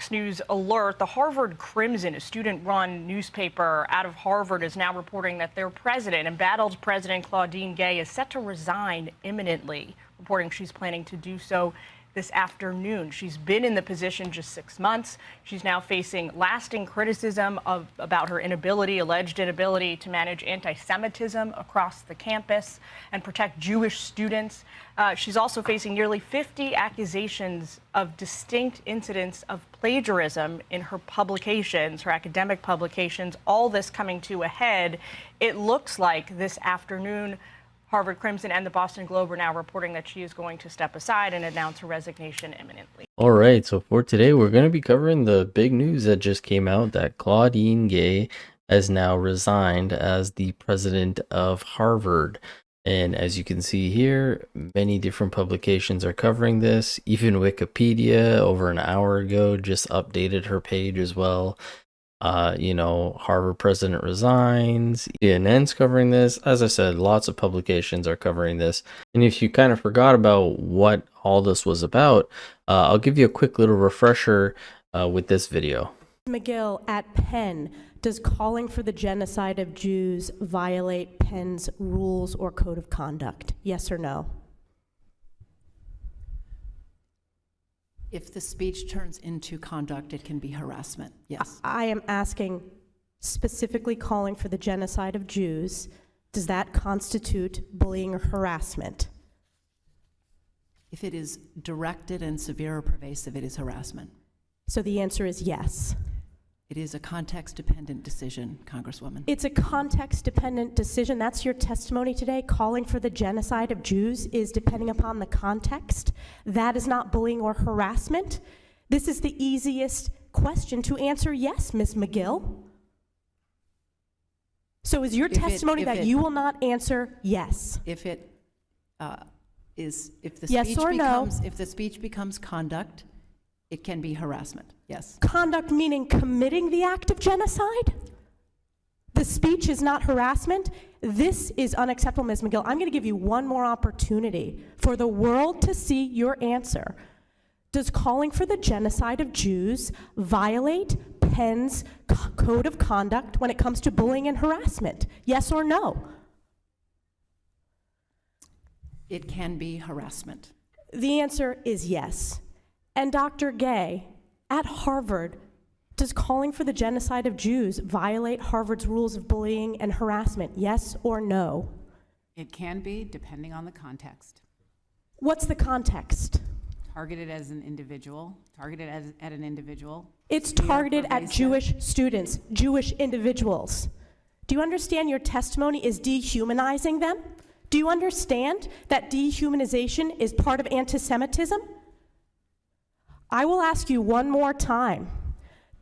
Fox News alert. The Harvard Crimson, a student-run newspaper out of Harvard, is now reporting that their president, embattled President Claudine Gay, is set to resign imminently, reporting she's planning to do so this afternoon. She's been in the position just 6 months. She's now facing lasting criticism about her alleged inability to manage anti-Semitism across the campus and protect Jewish students. She's also facing nearly 50 accusations of distinct incidents of plagiarism in her publications, her academic publications, all this coming to a head. It looks like this afternoon, Harvard Crimson and the Boston Globe are now reporting that she is going to step aside and announce her resignation imminently. All right, so for today, we're going to be covering the big news that just came out that Claudine Gay has now resigned as the president of Harvard. And as you can see here, many different publications are covering this. Even Wikipedia over an hour ago just updated her page as well. Harvard president resigns. CNN's covering this. As I said, lots of publications are covering this. And if you kind of forgot about what all this was about, I'll give you a quick little refresher with this video. McGill, at Penn, does calling for the genocide of Jews violate Penn's rules or code of conduct? Yes or no? If the speech turns into conduct, it can be harassment, yes. I am asking specifically calling for the genocide of Jews. Does that constitute bullying or harassment? If it is directed and severe or pervasive, it is harassment. So the answer is yes. It is a context-dependent decision, Congresswoman. It's a context-dependent decision. That's your testimony today. Calling for the genocide of Jews is depending upon the context. That is not bullying or harassment. This is the easiest question to answer yes, Ms. McGill. So is your testimony that you will not answer yes? If the yes or no? If the speech becomes conduct, it can be harassment, yes. Conduct meaning committing the act of genocide? The speech is not harassment? This is unacceptable, Ms. McGill. I'm going to give you one more opportunity for the world to see your answer. Does calling for the genocide of Jews violate Penn's code of conduct when it comes to bullying and harassment? Yes or no? It can be harassment. The answer is yes. And Dr. Gay, at Harvard, does calling for the genocide of Jews violate Harvard's rules of bullying and harassment? Yes or no? It can be, depending on the context. What's the context? Targeted as an individual, at an individual. It's targeted at Jewish students, Jewish individuals. Do you understand your testimony is dehumanizing them? Do you understand that dehumanization is part of anti-Semitism? I will ask you one more time.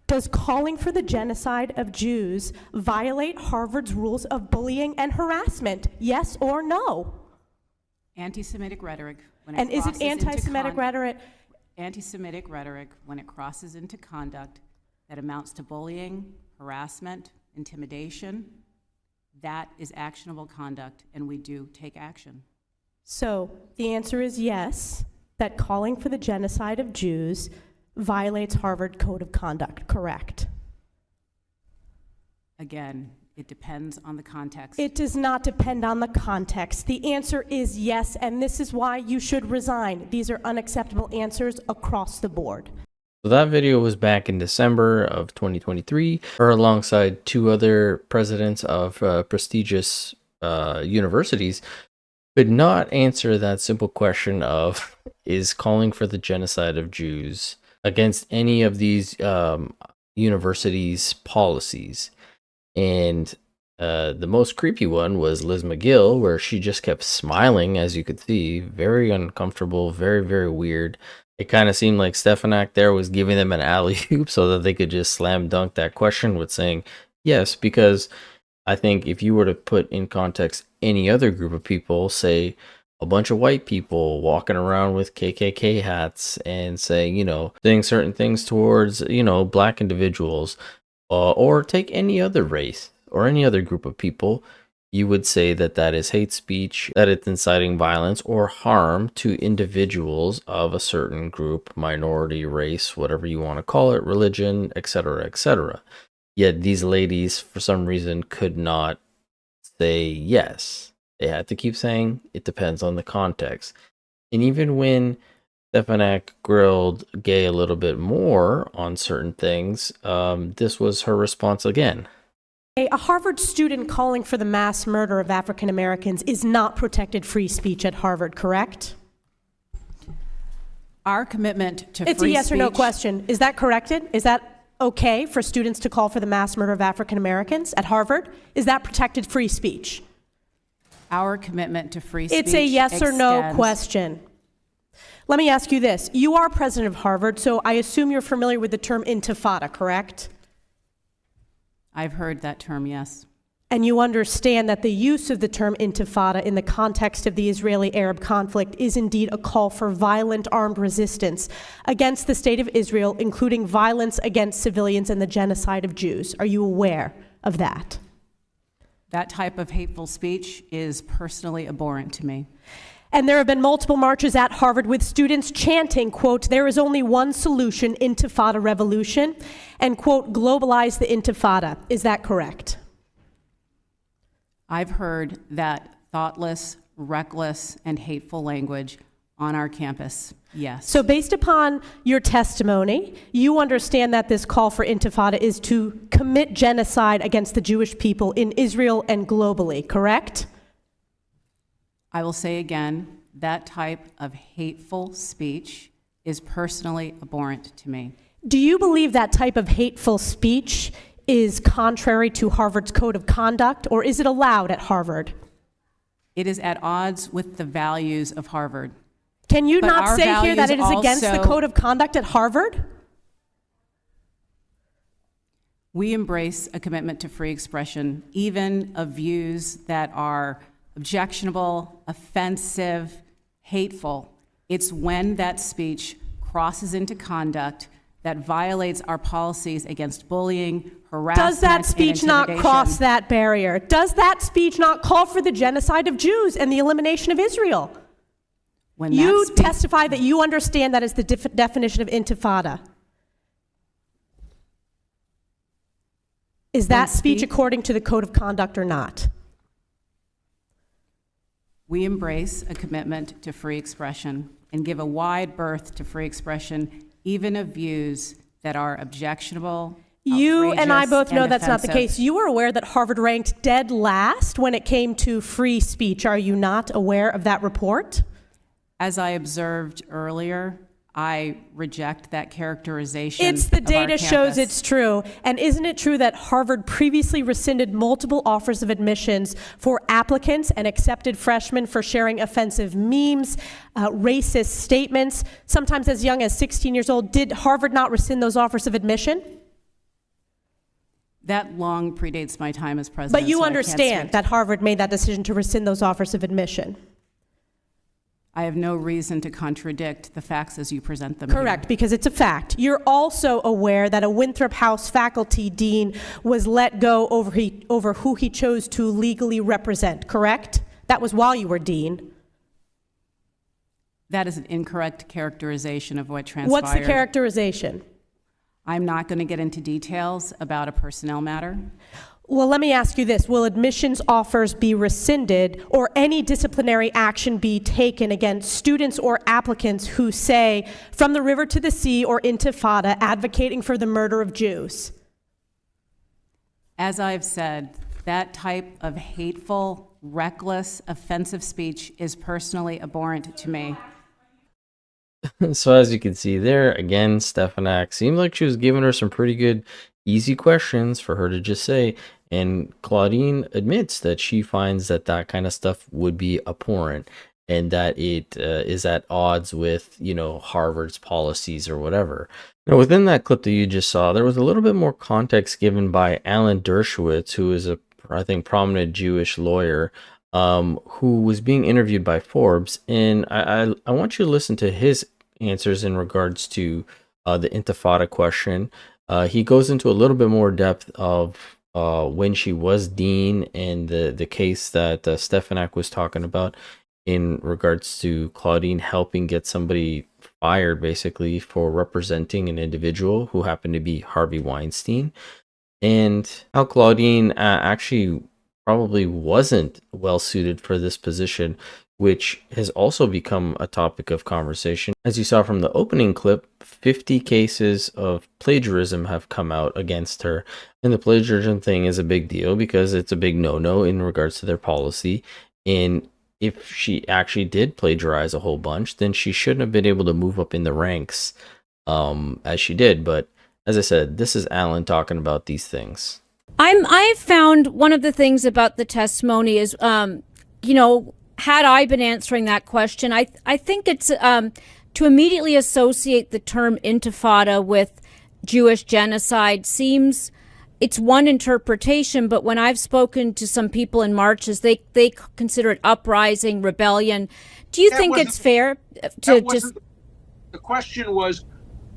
Does calling for the genocide of Jews violate Harvard's rules of bullying and harassment? Yes or no? Anti-Semitic rhetoric. And is it anti-Semitic rhetoric? Anti-Semitic rhetoric when it crosses into conduct that amounts to bullying, harassment, intimidation, that is actionable conduct, and we do take action. So the answer is yes, that calling for the genocide of Jews violates Harvard Code of Conduct, correct? Again, it depends on the context. It does not depend on the context. The answer is yes, and this is why you should resign. These are unacceptable answers across the board. So that video was back in December of 2023, or alongside two other presidents of prestigious universities, could not answer that simple question of, is calling for the genocide of Jews against any of these universities' policies. And the most creepy one was Liz McGill, where she just kept smiling, as you could see. Very uncomfortable, very, very weird. It kind of seemed like Stefanak there was giving them an alley-oop so that they could just slam dunk that question with saying yes, because I think if you were to put in context any other group of people, say a bunch of white people walking around with KKK hats and saying, saying certain things towards, black individuals, or take any other race or any other group of people, you would say that that is hate speech, that it's inciting violence or harm to individuals of a certain group, minority, race, whatever you want to call it, religion, etc., etc. Yet these ladies, for some reason, could not say yes. They had to keep saying it depends on the context. And even when Stefanak grilled Gay a little bit more on certain things, this was her response again. A Harvard student calling for the mass murder of African Americans is not protected free speech at Harvard, correct? Our commitment to free speech... It's a yes or no question. Is that corrected? Is that okay for students to call for the mass murder of African Americans at Harvard? Is that protected free speech? Our commitment to free speech It's a yes or no extends- question. Let me ask you this. You are president of Harvard, so I assume you're familiar with the term intifada, correct? I've heard that term, yes. And you understand that the use of the term intifada in the context of the Israeli-Arab conflict is indeed a call for violent armed resistance against the state of Israel, including violence against civilians and the genocide of Jews. Are you aware of that? That type of hateful speech is personally abhorrent to me. And there have been multiple marches at Harvard with students chanting, quote, "There is only one solution, intifada revolution," and, quote, "globalize the intifada." Is that correct? I've heard that thoughtless, reckless, and hateful language on our campus, yes. So based upon your testimony, you understand that this call for intifada is to commit genocide against the Jewish people in Israel and globally, correct? I will say again, that type of hateful speech is personally abhorrent to me. Do you believe that type of hateful speech is contrary to Harvard's code of conduct, or is it allowed at Harvard? It is at odds with the values of Harvard. Can you But not our say here that it values is against the also- code of conduct at Harvard? We embrace a commitment to free expression, even of views that are objectionable, offensive, hateful. It's when that speech crosses into conduct that violates our policies against bullying, harassment, Does that speech and not intimidation. cross that barrier? Does that speech not call for the genocide of Jews and the elimination of Israel? When You that speech- testify that you understand that is the definition of intifada. Is that speech according to the code of conduct or not? We embrace a commitment to free expression and give a wide berth to free expression, even of views that are objectionable. You and I outrageous, both know and that's not the offensive. case. You are aware that Harvard ranked dead last when it came to free speech. Are you not aware of that report? As I observed earlier, I reject that characterization. It's the of our data shows campus. it's true. And isn't it true that Harvard previously rescinded multiple offers of admissions for applicants and accepted freshmen for sharing offensive memes, racist statements, sometimes as young as 16 years old? Did Harvard not rescind those offers of admission? That long predates my time as president. But you so I can't understand speak. that Harvard made that decision to rescind those offers of admission. I have no reason to contradict the facts as you present them here. Correct, because it's a fact. You're also aware that a Winthrop House faculty dean was let go over who he chose to legally represent, correct? That was while you were dean. That is an incorrect characterization of what transpired. What's the characterization? I'm not going to get into details about a personnel matter. Well, let me ask you this. Will admissions offers be rescinded or any disciplinary action be taken against students or applicants who say, "From the river to the sea" or "Intifada," advocating for the murder of Jews? As I've said, that type of hateful, reckless, offensive speech is personally abhorrent to me. So as you can see there, again, Stefanak seemed like she was giving her some pretty good, easy questions for her to just say. And Claudine admits that she finds that that kind of stuff would be abhorrent and that it is at odds with, you know, Harvard's policies or whatever. Now, within that clip that you just saw, there was a little bit more context given by Alan Dershowitz, who is a, I think, prominent Jewish lawyer, who was being interviewed by Forbes. And I want you to listen to his answers in regards to the Intifada question. He goes into a little bit more depth of when she was dean, and the case that Stefanak was talking about in regards to Claudine helping get somebody fired basically for representing an individual who happened to be Harvey Weinstein, and how Claudine actually probably wasn't well suited for this position, which has also become a topic of conversation. As you saw from the opening clip, 50 cases of plagiarism have come out against her. And the plagiarism thing is a big deal because it's a big no-no in regards to their policy. And if she actually did plagiarize a whole bunch, then she shouldn't have been able to move up in the ranks as she did. But as I said, this is Alan talking about these things. I've found one of the things about the testimony is, had I been answering that question, I think it's to immediately associate the term intifada with Jewish genocide seems, it's one interpretation, but when I've spoken to some people in marches, they consider it uprising, rebellion. Do you think it's fair to just... The question was,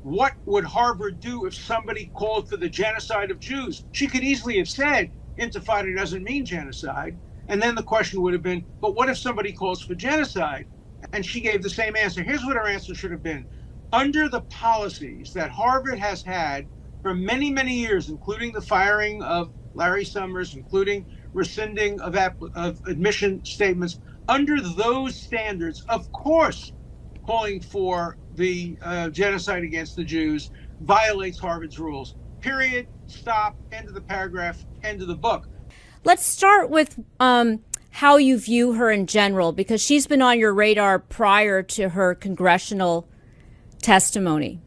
what would Harvard do if somebody called for the genocide of Jews? She could easily have said, intifada doesn't mean genocide. And then the question would have been, but what if somebody calls for genocide? And she gave the same answer. Here's what her answer should have been. Under the policies that Harvard has had for many, many years, including the firing of Larry Summers, including rescinding of admission statements, under those standards, of course, calling for the genocide against the Jews violates Harvard's rules. Period. Stop. End of the paragraph. End of the book. Let's start with how you view her in general, because she's been on your radar prior to her congressional testimony.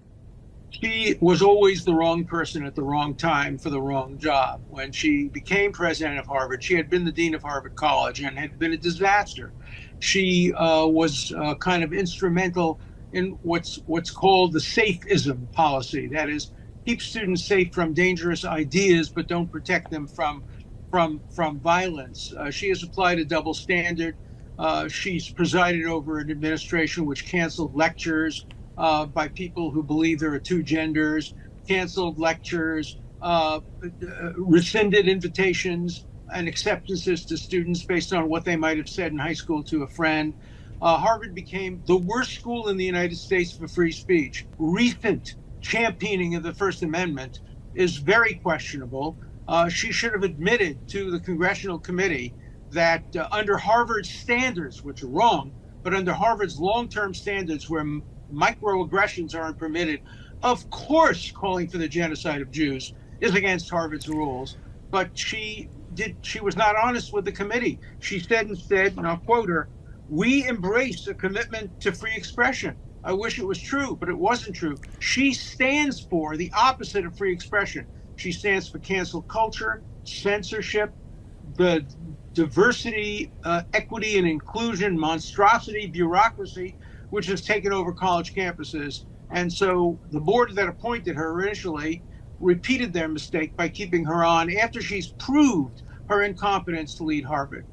She was always the wrong person at the wrong time for the wrong job. When she became president of Harvard, she had been the dean of Harvard College and had been a disaster. She was kind of instrumental in what's called the safeism policy. That is, keep students safe from dangerous ideas, but don't protect them from violence. She has applied a double standard. She's presided over an administration which canceled lectures by people who believe there are two genders, canceled lectures, rescinded invitations and acceptances to students based on what they might have said in high school to a friend. Harvard became the worst school in the United States for free speech. Recent championing of the First Amendment is very questionable. She should have admitted to the congressional committee that under Harvard's standards, which are wrong, but under Harvard's long-term standards where microaggressions aren't permitted, of course calling for the genocide of Jews is against Harvard's rules. But she was not honest with the committee. She said instead, and I'll quote her, "We embrace a commitment to free expression." I wish it was true, but it wasn't true. She stands for the opposite of free expression. She stands for cancel culture, censorship, the diversity, equity, and inclusion, monstrosity, bureaucracy, which has taken over college campuses. And so the board that appointed her initially repeated their mistake by keeping her on after she's proved her incompetence to lead Harvard.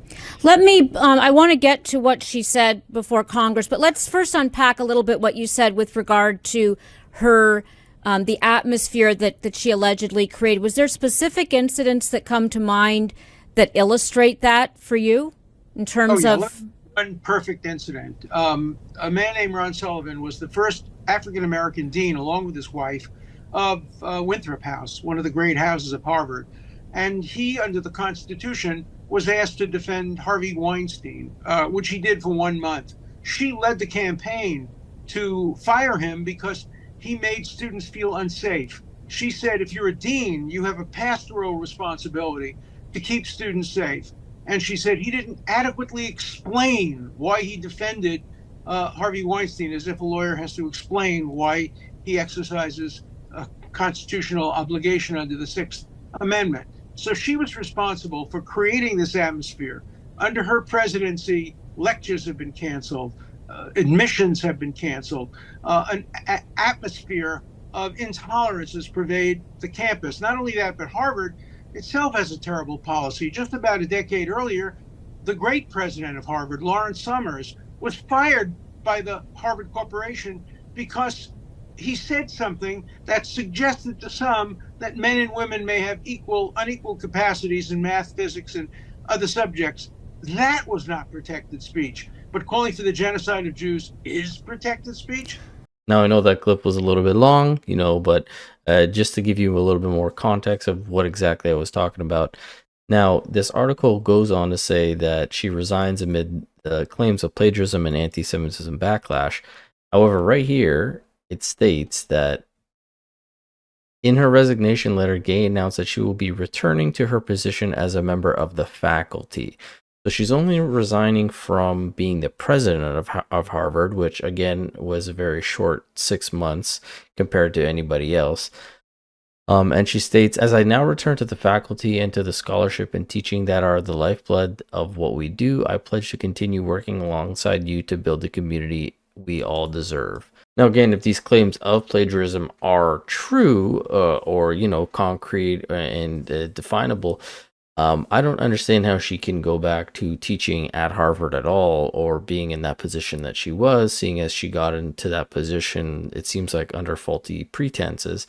I want to get to what she said before Congress, but let's first unpack a little bit what you said with regard to her, the atmosphere that she allegedly created. Was there specific incidents that come to mind that illustrate that for you in terms of? One perfect incident. A man named Ron Sullivan was the first African-American dean, along with his wife, of Winthrop House, one of the great houses of Harvard. And he, under the Constitution, was asked to defend Harvey Weinstein, which he did for 1 month. She led the campaign to fire him because he made students feel unsafe. She said, if you're a dean, you have a pastoral responsibility to keep students safe. And she said he didn't adequately explain why he defended Harvey Weinstein, as if a lawyer has to explain why he exercises a constitutional obligation under the Sixth Amendment. So she was responsible for creating this atmosphere. Under her presidency, lectures have been canceled, admissions have been canceled, an atmosphere of intolerance has pervaded the campus. Not only that, but Harvard itself has a terrible policy. Just about a decade earlier, the great president of Harvard, Lawrence Summers, was fired by the Harvard Corporation because he said something that suggested to some that men and women may have unequal capacities in math, physics, and other subjects. That was not protected speech. But calling for the genocide of Jews is protected speech. Now, I know that clip was a little bit long, but just to give you a little bit more context of what exactly I was talking about. Now, this article goes on to say that she resigns amid the claims of plagiarism and anti-Semitism backlash. However, right here, it states that in her resignation letter, Gay announced that she will be returning to her position as a member of the faculty. So she's only resigning from being the president of Harvard, which again was a very short 6 months compared to anybody else. And she states, as I now return to the faculty and to the scholarship and teaching that are the lifeblood of what we do, I pledge to continue working alongside you to build the community we all deserve. Now, again, if these claims of plagiarism are true or, concrete and definable, I don't understand how she can go back to teaching at Harvard at all or being in that position that she was, seeing as she got into that position, it seems like under faulty pretenses.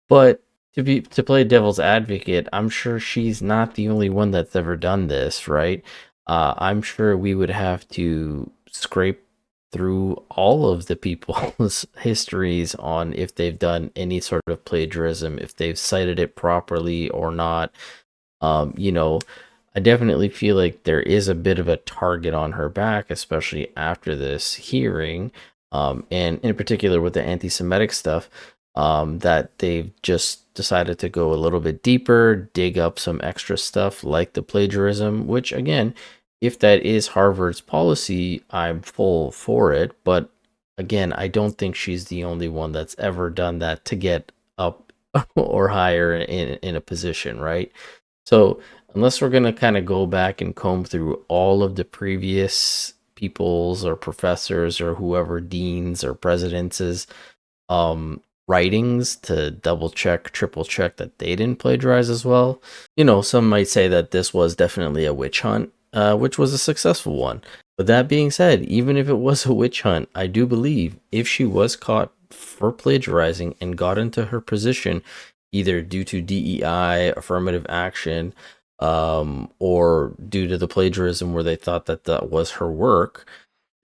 But to play devil's advocate, I'm sure she's not the only one that's ever done this, right? I'm sure we would have to scrape through all of the people's histories on if they've done any sort of plagiarism, if they've cited it properly or not. I definitely feel like there is a bit of a target on her back, especially after this hearing, and in particular with the anti-Semitic stuff, that they've just decided to go a little bit deeper, dig up some extra stuff like the plagiarism, which again, if that is Harvard's policy, I'm full for it. But again, I don't think she's the only one that's ever done that to get up or higher in a position, right? So unless we're going to kind of go back and comb through all of the previous people's or professors or whoever deans or presidents' writings to double check, triple check that they didn't plagiarize as well. Some might say that this was definitely a witch hunt, which was a successful one. But that being said, even if it was a witch hunt, I do believe if she was caught for plagiarizing and got into her position, either due to DEI, affirmative action, or due to the plagiarism where they thought that that was her work,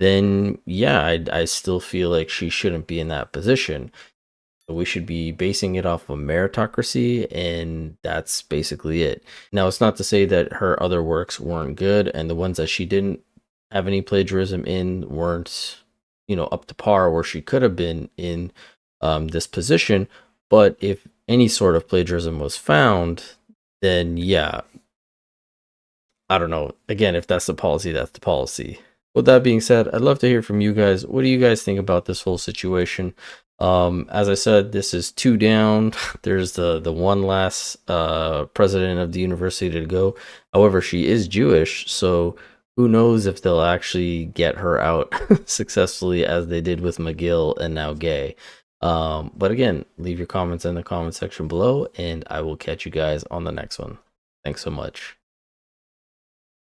then yeah, I still feel like she shouldn't be in that position. We should be basing it off of meritocracy, and that's basically it. Now, it's not to say that her other works weren't good, and the ones that she didn't have any plagiarism in weren't, up to par where she could have been in this position. But if any sort of plagiarism was found, then yeah, I don't know. Again, if that's the policy, that's the policy. With that being said, I'd love to hear from you guys. What do you guys think about this whole situation? As I said, this is 2 down. There's the one last president of the university to go. However, she is Jewish, so who knows if they'll actually get her out successfully as they did with McGill and now Gay. But again, leave your comments in the comment section below, and I will catch you guys on the next one. Thanks so much.